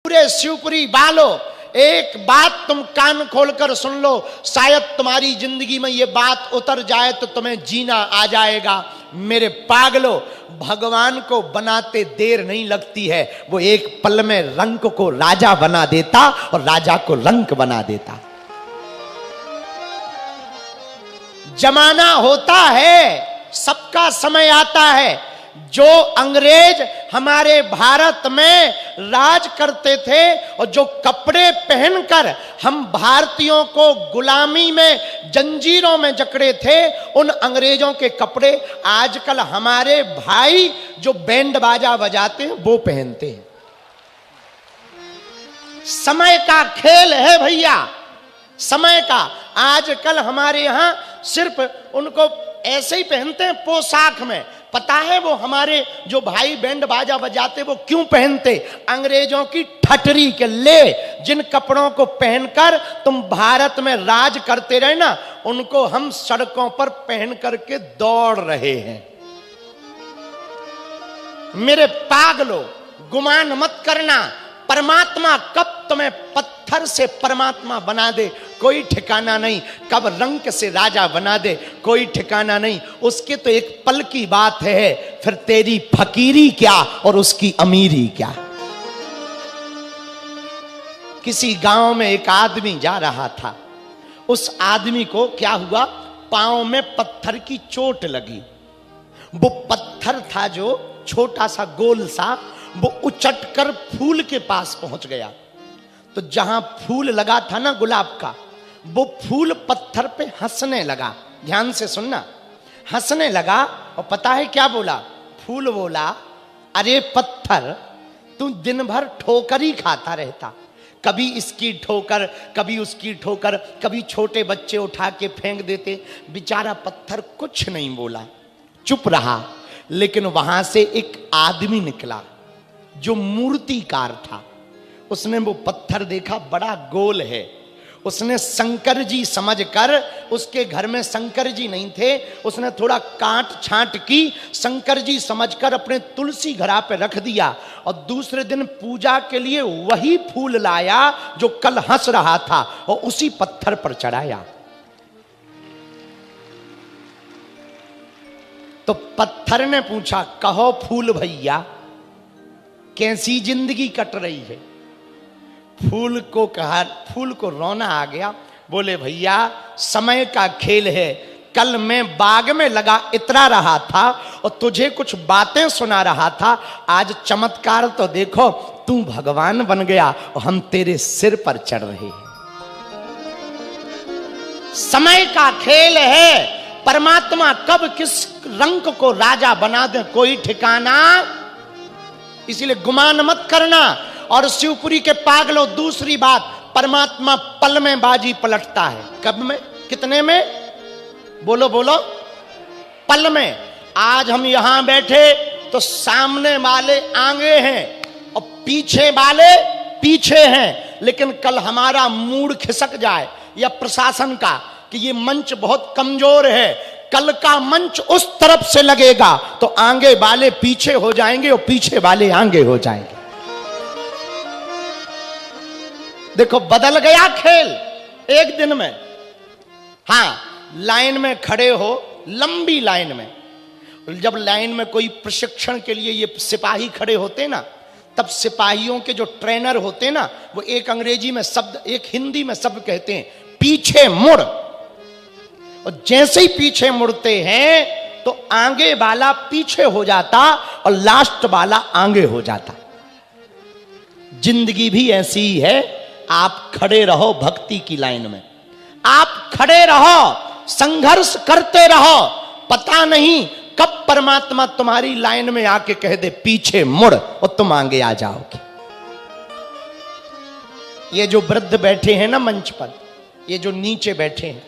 पूरे शिवपुरी वालों, एक बात तुम कान खोलकर सुन लो, शायद तुम्हारी जिंदगी में ये बात उतर जाए तो तुम्हें जीना आ जाएगा। मेरे पागलों, भगवान को बनाते देर नहीं लगती है, वो एक पल में रंक को राजा बना देता और राजा को रंक बना देता। जमाना होता है, सबका समय आता है। जो अंग्रेज हमारे भारत में राज करते थे और जो कपड़े पहनकर हम भारतीयों को गुलामी में जंजीरों में जकड़े थे, उन अंग्रेजों के कपड़े आजकल हमारे भाई जो बैंड बाजा बजाते हैं वो पहनते हैं। समय का खेल है भैया, समय का। आजकल हमारे यहां सिर्फ उनको ऐसे ही पहनते हैं पोशाक में। पता है वो हमारे जो भाई बैंड बाजा बजाते वो क्यों पहनते? अंग्रेजों की ठटरी के ले। जिन कपड़ों को पहनकर तुम भारत में राज करते रहे ना, उनको हम सड़कों पर पहन करके दौड़ रहे हैं। मेरे पागलों, गुमान मत करना। परमात्मा कब तुम्हें पत्थर से परमात्मा बना दे कोई ठिकाना नहीं, कब रंक से राजा बना दे कोई ठिकाना नहीं। उसके तो एक पल की बात है, फिर तेरी फकीरी क्या और उसकी अमीरी क्या। किसी गांव में एक आदमी जा रहा था। उस आदमी को क्या हुआ, पांव में पत्थर की चोट लगी। वो पत्थर था जो छोटा सा गोल सा, वो उचट कर फूल के पास पहुंच गया। तो जहां फूल लगा था ना गुलाब का, वो फूल पत्थर पे हंसने लगा। ध्यान से सुनना, हंसने लगा। और पता है क्या बोला? फूल बोला, अरे पत्थर, तू दिन भर ठोकर ही खाता रहता, कभी इसकी ठोकर कभी उसकी ठोकर, कभी छोटे बच्चे उठा के फेंक देते। बेचारा पत्थर कुछ नहीं बोला, चुप रहा। लेकिन वहां से एक आदमी निकला जो मूर्तिकार था। उसने वो पत्थर देखा, बड़ा गोल है। उसने शंकर जी समझकर, उसके घर में शंकर जी नहीं थे, उसने थोड़ा काट छांट की, शंकर जी समझकर अपने तुलसी घड़ा पे रख दिया। और दूसरे दिन पूजा के लिए वही फूल लाया जो कल हंस रहा था और उसी पत्थर पर चढ़ाया। तो पत्थर ने पूछा, कहो फूल भैया, कैसी जिंदगी कट रही है? फूल को कहा, फूल को रोना आ गया। बोले, भैया समय का खेल है। कल मैं बाग में लगा इतरा रहा था और तुझे कुछ बातें सुना रहा था। आज चमत्कार तो देखो, तू भगवान बन गया और हम तेरे सिर पर चढ़ रहे हैं। समय का खेल है। परमात्मा कब किस रंग को राजा बना दे कोई ठिकाना। इसलिए गुमान मत करना। और शिवपुरी के पागलों, दूसरी बात, परमात्मा पल में बाजी पलटता है। कब में? कितने में? बोलो बोलो। पल में। आज हम यहां बैठे तो सामने वाले आगे हैं और पीछे वाले पीछे हैं। लेकिन कल हमारा मूड खिसक जाए या प्रशासन का कि ये मंच बहुत कमजोर है, कल का मंच उस तरफ से लगेगा तो आगे वाले पीछे हो जाएंगे और पीछे वाले आगे हो जाएंगे। देखो, बदल गया खेल एक दिन में। हां, लाइन में खड़े हो, लंबी लाइन में। जब लाइन में कोई प्रशिक्षण के लिए ये सिपाही खड़े होते ना, तब सिपाहियों के जो ट्रेनर होते ना, वो एक अंग्रेजी में शब्द, एक हिंदी में शब्द कहते हैं, पीछे मुड़। और जैसे ही पीछे मुड़ते हैं तो आगे वाला पीछे हो जाता और लास्ट वाला आगे हो जाता। जिंदगी भी ऐसी ही है। आप खड़े रहो भक्ति की लाइन में, आप खड़े रहो, संघर्ष करते रहो। पता नहीं कब परमात्मा तुम्हारी लाइन में आके कह दे पीछे मुड़ और तुम आगे आ जाओगे। ये जो वृद्ध बैठे हैं ना मंच पर, ये जो नीचे बैठे हैं,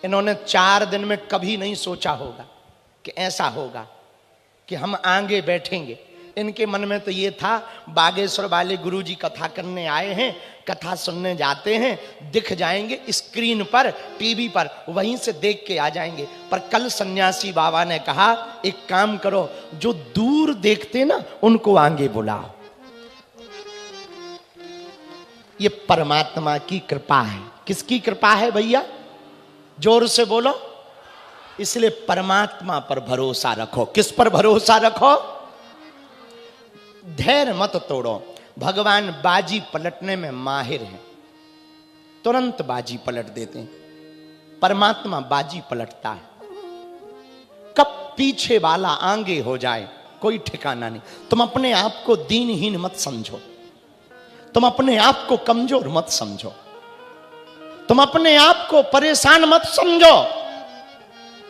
इन्होंने 4 दिन में कभी नहीं सोचा होगा कि ऐसा होगा कि हम आगे बैठेंगे। इनके मन में तो ये था, बागेश्वर वाले गुरुजी कथा करने आए हैं, कथा सुनने जाते हैं, दिख जाएंगे स्क्रीन पर, टीवी पर, वहीं से देख के आ जाएंगे। पर कल सन्यासी बाबा ने कहा, एक काम करो, जो दूर देखते ना उनको आगे बुलाओ। ये परमात्मा की कृपा है। किसकी कृपा है भैया? जोर से बोलो। इसलिए परमात्मा पर भरोसा रखो। किस पर भरोसा रखो? धैर्य मत तोड़ो। भगवान बाजी पलटने में माहिर है, तुरंत बाजी पलट देते हैं। परमात्मा बाजी पलटता है। कब पीछे वाला आगे हो जाए कोई ठिकाना नहीं। तुम अपने आप को दीनहीन मत समझो, तुम अपने आप को कमजोर मत समझो, तुम अपने आप को परेशान मत समझो।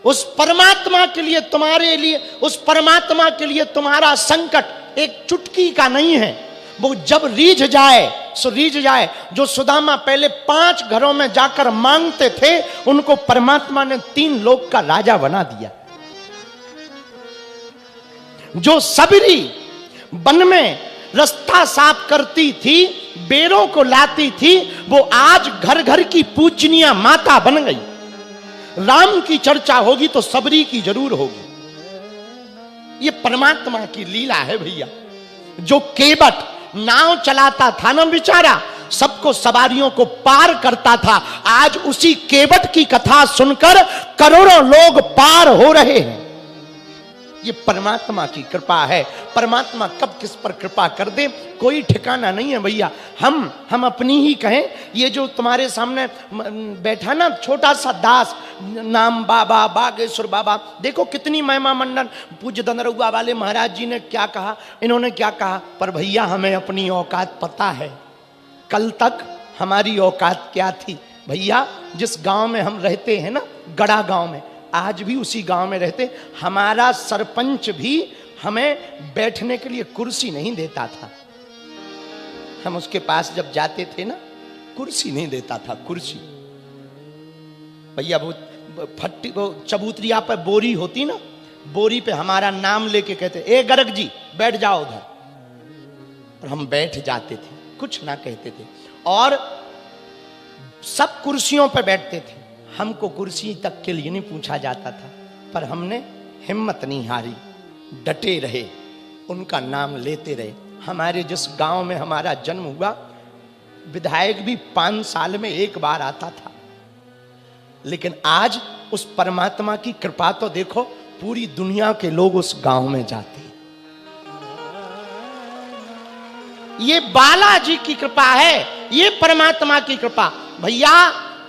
उस परमात्मा के लिए, तुम्हारे लिए, उस परमात्मा के लिए तुम्हारा संकट एक चुटकी का नहीं है। वो जब रीझ जाए सो रीझ जाए। जो सुदामा पहले 5 घरों में जाकर मांगते थे, उनको परमात्मा ने 3 लोक का राजा बना दिया। जो सबरी वन में रास्ता साफ करती थी, बेरों को लाती थी, वो आज घर घर की पूजनीय माता बन गई। राम की चर्चा होगी तो सबरी की जरूर होगी। ये परमात्मा की लीला है भैया। जो केवट नाव चलाता था ना बेचारा, सबको सवारियों को पार करता था, आज उसी केवट की कथा सुनकर करोड़ों लोग पार हो रहे हैं। ये परमात्मा की कृपा है। परमात्मा कब किस पर कृपा कर दे कोई ठिकाना नहीं है भैया। हम अपनी ही कहें। ये जो तुम्हारे सामने बैठा ना छोटा सा दास, नाम बाबा बागेश्वर बाबा, देखो कितनी महिमा मंडन। पूज्य दनरुआ वाले महाराज जी ने क्या कहा, इन्होंने क्या कहा। पर भैया हमें अपनी औकात पता है। कल तक हमारी औकात क्या थी भैया? जिस गांव में हम रहते हैं ना, गड़ा गांव में, आज भी उसी गांव में रहते, हमारा सरपंच भी हमें बैठने के लिए कुर्सी नहीं देता था। हम उसके पास जब जाते थे ना, कुर्सी नहीं देता था, कुर्सी। भैया वो फट्टी, वो चबूतरिया पर बोरी होती ना, बोरी पे हमारा नाम लेके कहते, ए गर्ग जी बैठ जाओ उधर। और हम बैठ जाते थे, कुछ ना कहते थे। और सब कुर्सियों पर बैठते थे, हमको कुर्सी तक के लिए नहीं पूछा जाता था। पर हमने हिम्मत नहीं हारी, डटे रहे, उनका नाम लेते रहे। हमारे जिस गांव में हमारा जन्म हुआ, विधायक भी 5 साल में एक बार आता था। लेकिन आज उस परमात्मा की कृपा तो देखो, पूरी दुनिया के लोग उस गांव में जाते हैं। ये बालाजी की कृपा है, ये परमात्मा की कृपा। भैया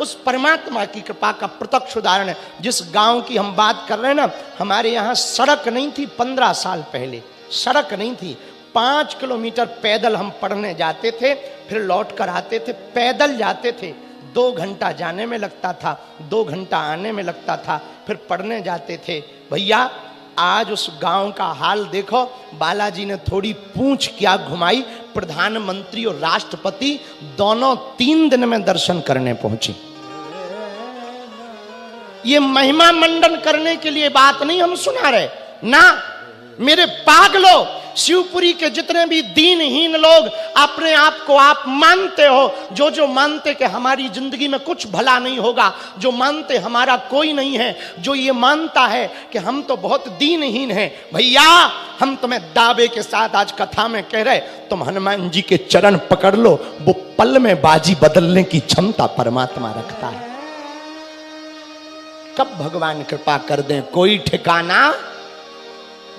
उस परमात्मा की कृपा का प्रत्यक्ष उदाहरण है। जिस गांव की हम बात कर रहे हैं ना, हमारे यहाँ सड़क नहीं थी। 15 साल पहले सड़क नहीं थी। 5 किलोमीटर पैदल हम पढ़ने जाते थे, फिर लौट कर आते थे। पैदल जाते थे, 2 घंटा जाने में लगता था, 2 घंटा आने में लगता था, फिर पढ़ने जाते थे। भैया आज उस गांव का हाल देखो। बालाजी ने थोड़ी पूंछ क्या घुमाई, प्रधानमंत्री और राष्ट्रपति दोनों 3 दिन में दर्शन करने पहुंचे। ये महिमा मंडन करने के लिए बात नहीं हम सुना रहे ना। मेरे पागलों, शिवपुरी के जितने भी दीनहीन लोग अपने आप को आप मानते हो, जो मानते कि हमारी जिंदगी में कुछ भला नहीं होगा, जो मानते हमारा कोई नहीं है, जो ये मानता है कि हम तो बहुत दीनहीन हैं, भैया हम तुम्हें दावे के साथ आज कथा में कह रहे, तुम हनुमान जी के चरण पकड़ लो। वो पल में बाजी बदलने की क्षमता परमात्मा रखता है। कब भगवान कृपा कर दें कोई ठिकाना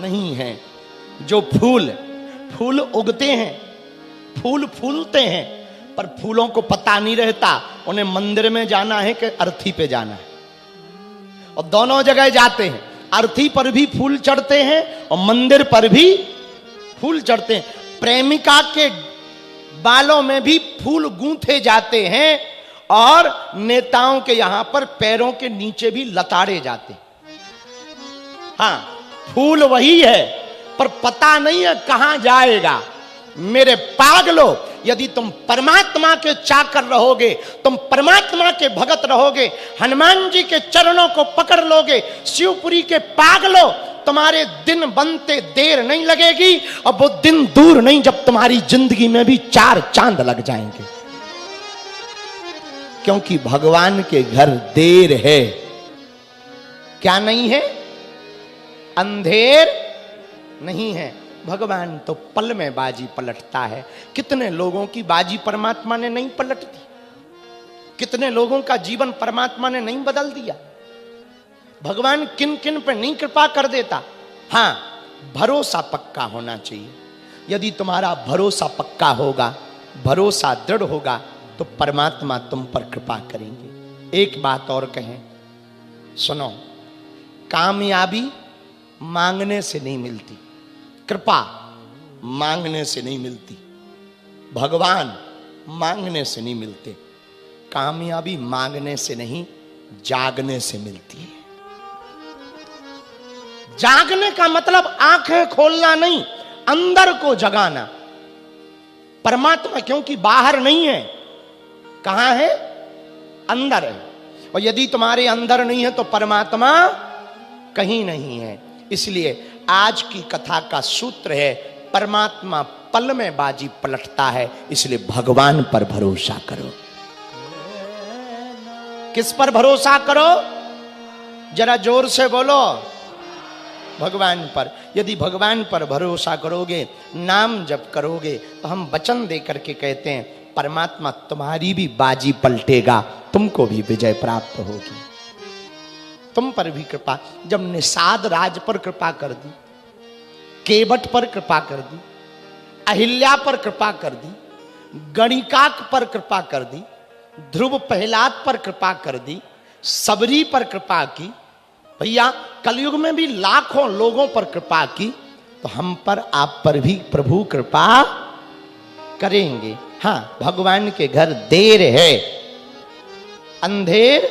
नहीं है। जो फूल उगते हैं, फूल फूलते हैं, पर फूलों को पता नहीं रहता उन्हें मंदिर में जाना है कि अर्थी पे जाना है। और दोनों जगह जाते हैं, अर्थी पर भी फूल चढ़ते हैं और मंदिर पर भी फूल चढ़ते हैं। प्रेमिका के बालों में भी फूल गूंथे जाते हैं और नेताओं के यहां पर पैरों के नीचे भी लताड़े जाते हैं। हाँ, फूल वही है, पर पता नहीं है कहां जाएगा। मेरे पागलों, यदि तुम परमात्मा के चाकर रहोगे, तुम परमात्मा के भगत रहोगे, हनुमान जी के चरणों को पकड़ लोगे, शिवपुरी के पागलों, तुम्हारे दिन बनते देर नहीं लगेगी। और वो दिन दूर नहीं जब तुम्हारी जिंदगी में भी 4 चांद लग जाएंगे। क्योंकि भगवान के घर देर है, क्या नहीं है? अंधेर नहीं है। भगवान तो पल में बाजी पलटता है। कितने लोगों की बाजी परमात्मा ने नहीं पलट दी, कितने लोगों का जीवन परमात्मा ने नहीं बदल दिया। भगवान किन किन पर नहीं कृपा कर देता। हां, भरोसा पक्का होना चाहिए। यदि तुम्हारा भरोसा पक्का होगा, भरोसा दृढ़ होगा, तो परमात्मा तुम पर कृपा करेंगे। एक बात और कहें, सुनो, कामयाबी मांगने से नहीं मिलती, कृपा मांगने से नहीं मिलती, भगवान मांगने से नहीं मिलते। कामयाबी मांगने से नहीं, जागने से मिलती है। जागने का मतलब आंखें खोलना नहीं, अंदर को जगाना। परमात्मा क्योंकि बाहर नहीं है, कहां है? अंदर है। और यदि तुम्हारे अंदर नहीं है तो परमात्मा कहीं नहीं है। इसलिए आज की कथा का सूत्र है, परमात्मा पल में बाजी पलटता है, इसलिए भगवान पर भरोसा करो। किस पर भरोसा करो? जरा जोर से बोलो, भगवान पर। यदि भगवान पर भरोसा करोगे, नाम जप करोगे, तो हम वचन दे करके कहते हैं, परमात्मा तुम्हारी भी बाजी पलटेगा, तुमको भी विजय प्राप्त होगी। तुम पर भी कृपा, जब निषाद राज पर कृपा कर दी, केवट पर कृपा कर दी, अहिल्या पर कृपा कर दी, गणिकाक पर कृपा कर दी, ध्रुव प्रहलाद पर कृपा कर दी, सबरी पर कृपा की, भैया कलयुग में भी लाखों लोगों पर कृपा की, तो हम पर, आप पर भी प्रभु कृपा करेंगे। हां, भगवान के घर देर है, अंधेर,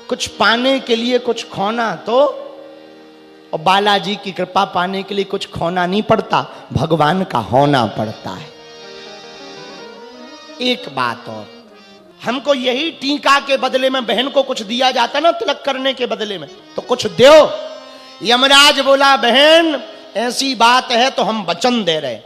कुछ पाने के लिए कुछ खोना तो, और बालाजी की कृपा पाने के लिए कुछ खोना नहीं पड़ता, भगवान का होना पड़ता है। एक बात और, हमको यही टीका के बदले में बहन को कुछ दिया जाता ना, तिलक करने के बदले में, तो कुछ दो। यमराज बोला, बहन ऐसी बात है तो हम वचन दे रहे,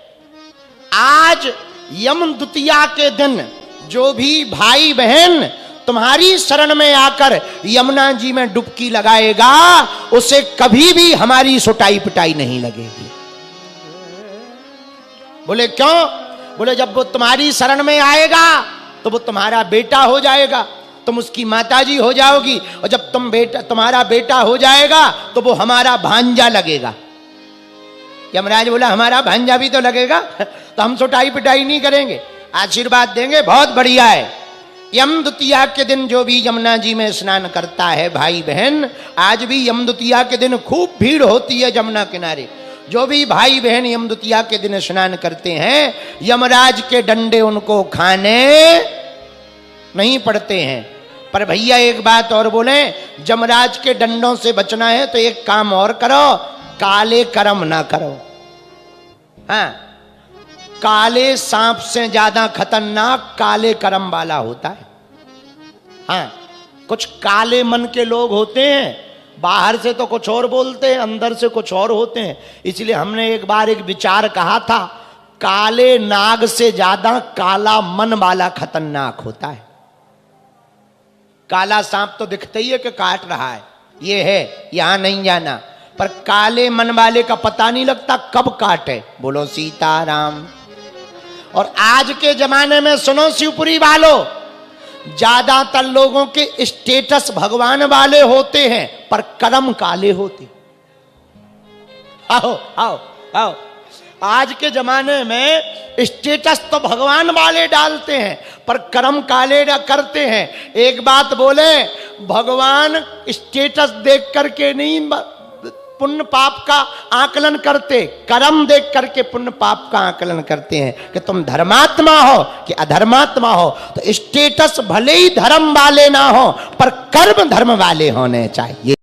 आज यम द्वितीया के दिन जो भी भाई बहन तुम्हारी शरण में आकर यमुना जी में डुबकी लगाएगा, उसे कभी भी हमारी सुटाई पिटाई नहीं लगेगी। बोले क्यों? बोले जब वो तुम्हारी शरण में आएगा तो वो तुम्हारा बेटा हो जाएगा, तुम उसकी माताजी हो जाओगी, और जब तुम्हारा बेटा हो जाएगा तो वो हमारा भांजा लगेगा। यमराज बोला, हमारा भांजा भी तो लगेगा, तो हम सुटाई पिटाई नहीं करेंगे, आशीर्वाद देंगे, बहुत बढ़िया है। यम द्वितीया के दिन जो भी यमुना जी में स्नान करता है भाई बहन, आज भी यम द्वितीया के दिन खूब भीड़ होती है यमुना किनारे, जो भी भाई बहन यम द्वितीया के दिन स्नान करते हैं, यमराज के डंडे उनको खाने नहीं पड़ते हैं। पर भैया एक बात और बोले, यमराज के डंडों से बचना है तो एक काम और करो, काले कर्म ना करो। हाँ, काले सांप से ज्यादा खतरनाक काले कर्म वाला होता है। हाँ, कुछ काले मन के लोग होते हैं, बाहर से तो कुछ और बोलते हैं, अंदर से कुछ और होते हैं। इसलिए हमने एक बार एक विचार कहा था, काले नाग से ज्यादा काला मन वाला खतरनाक होता है। काला सांप तो दिखता ही है कि काट रहा है, ये है, यहां नहीं जाना, पर काले मन वाले का पता नहीं लगता कब काटे। बोलो सीताराम। और आज के जमाने में सुनो शिवपुरी वालों, ज्यादातर लोगों के स्टेटस भगवान वाले होते हैं पर कर्म काले होते। आओ आओ आओ, आज के जमाने में स्टेटस तो भगवान वाले डालते हैं पर कर्म काले करते हैं। एक बात बोले, भगवान स्टेटस देख करके नहीं पुण्य पाप का आकलन करते, कर्म देख करके पुण्य पाप का आकलन करते हैं कि तुम धर्मात्मा हो कि अधर्मात्मा हो। तो स्टेटस भले ही धर्म वाले ना हो पर कर्म धर्म वाले होने चाहिए।